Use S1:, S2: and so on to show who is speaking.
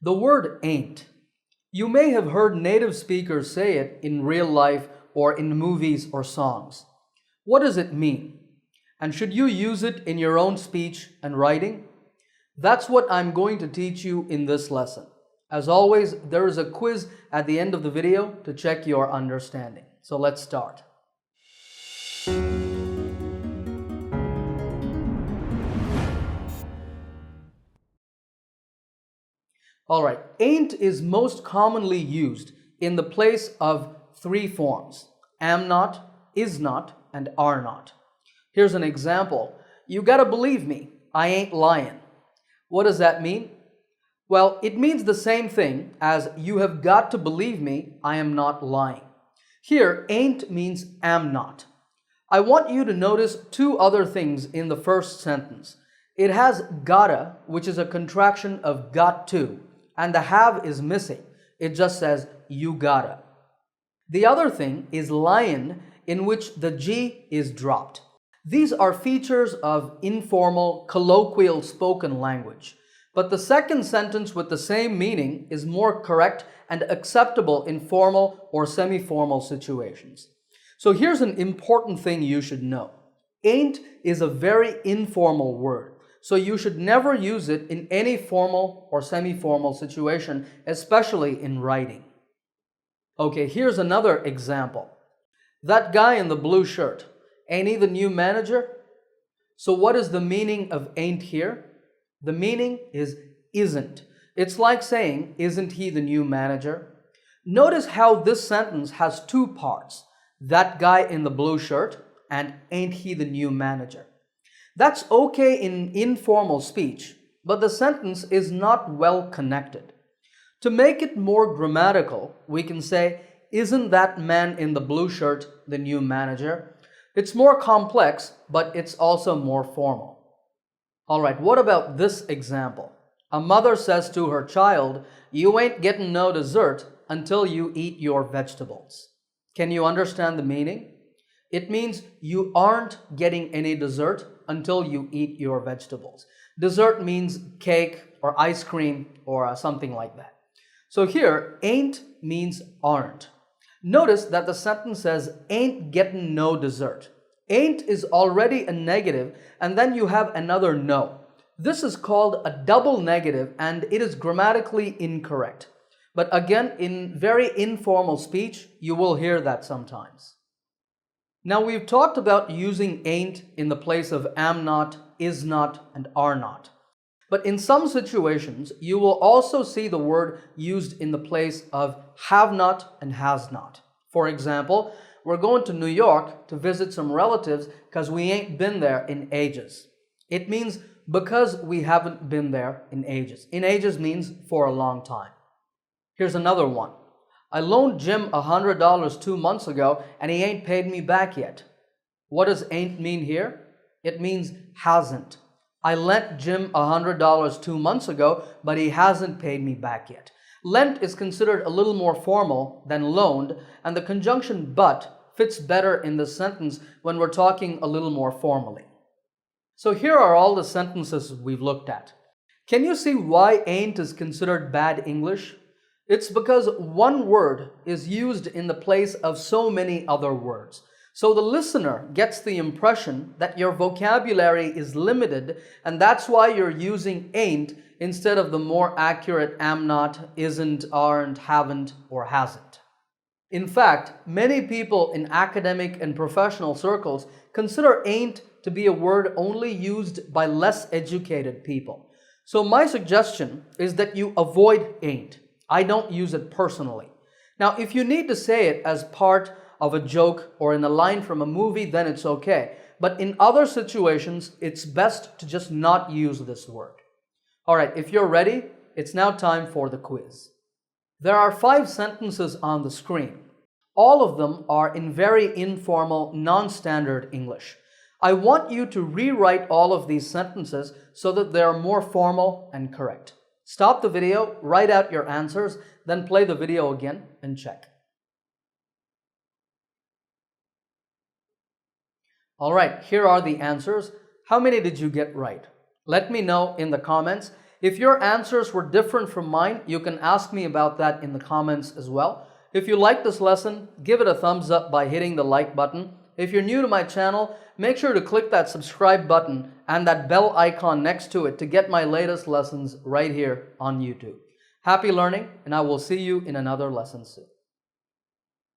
S1: The word ain't. You may have heard native speakers say it in real life or in movies or songs. What does it mean? And should you use it in your own speech and writing? That's what I'm going to teach you in this lesson. As always, there is a quiz at the end of the video to check your understanding. So let's start. Alright, ain't is most commonly used in the place of three forms: am not, is not, and are not. Here's an example. You gotta believe me, I ain't lying. What does that mean? Well, it means the same thing as you have got to believe me, I am not lying. Here, ain't means am not. I want you to notice two other things in the first sentence. It has gotta, which is a contraction of got to, and the have is missing. It just says you gotta. The other thing is lyin, in which the G is dropped. These are features of informal, colloquial spoken language. But the second sentence with the same meaning is more correct and acceptable in formal or semi-formal situations. So here's an important thing you should know. Ain't is a very informal word, so you should never use it in any formal or semi-formal situation, especially in writing. Okay, here's another example. That guy in the blue shirt, ain't he the new manager? So what is the meaning of ain't here? The meaning is isn't. It's like saying, isn't he the new manager? Notice how this sentence has two parts: that guy in the blue shirt and ain't he the new manager. That's okay in informal speech, but the sentence is not well connected. To make it more grammatical, we can say, isn't that man in the blue shirt the new manager? It's more complex, but it's also more formal. Alright, what about this example? A mother says to her child, you ain't getting no dessert until you eat your vegetables. Can you understand the meaning? It means you aren't getting any dessert until you eat your vegetables. Dessert means cake or ice cream or something like that. So here, ain't means aren't. Notice that the sentence says ain't getting no dessert. Ain't is already a negative, and then you have another no. This is called a double negative, and it is grammatically incorrect. But again, in very informal speech, you will hear that sometimes. Now, we've talked about using ain't in the place of am not, is not, and are not. But in some situations, you will also see the word used in the place of have not and has not. For example, we're going to New York to visit some relatives because we ain't been there in ages. It means because we haven't been there in ages. In ages means for a long time. Here's another one. I loaned Jim $100 2 months ago and he ain't paid me back yet. What does ain't mean here? It means hasn't. I lent Jim $100 2 months ago, but he hasn't paid me back yet. Lent is considered a little more formal than loaned, and the conjunction but fits better in this sentence when we're talking a little more formally. So here are all the sentences we've looked at. Can you see why ain't is considered bad English? It's because one word is used in the place of so many other words. So the listener gets the impression that your vocabulary is limited, and that's why you're using ain't instead of the more accurate am not, isn't, aren't, haven't, or hasn't. In fact, many people in academic and professional circles consider ain't to be a word only used by less educated people. So my suggestion is that you avoid ain't. I don't use it personally. Now, if you need to say it as part of a joke or in a line from a movie, then it's okay. But in other situations, it's best to just not use this word. Alright, if you're ready, it's now time for the quiz. There are 5 sentences on the screen. All of them are in very informal, non-standard English. I want you to rewrite all of these sentences so that they are more formal and correct. Stop the video, write out your answers, then play the video again and check. Alright, here are the answers. How many did you get right? Let me know in the comments. If your answers were different from mine, you can ask me about that in the comments as well. If you like this lesson, give it a thumbs up by hitting the like button. If you're new to my channel, make sure to click that subscribe button and that bell icon next to it to get my latest lessons right here on YouTube. Happy learning, and I will see you in another lesson soon.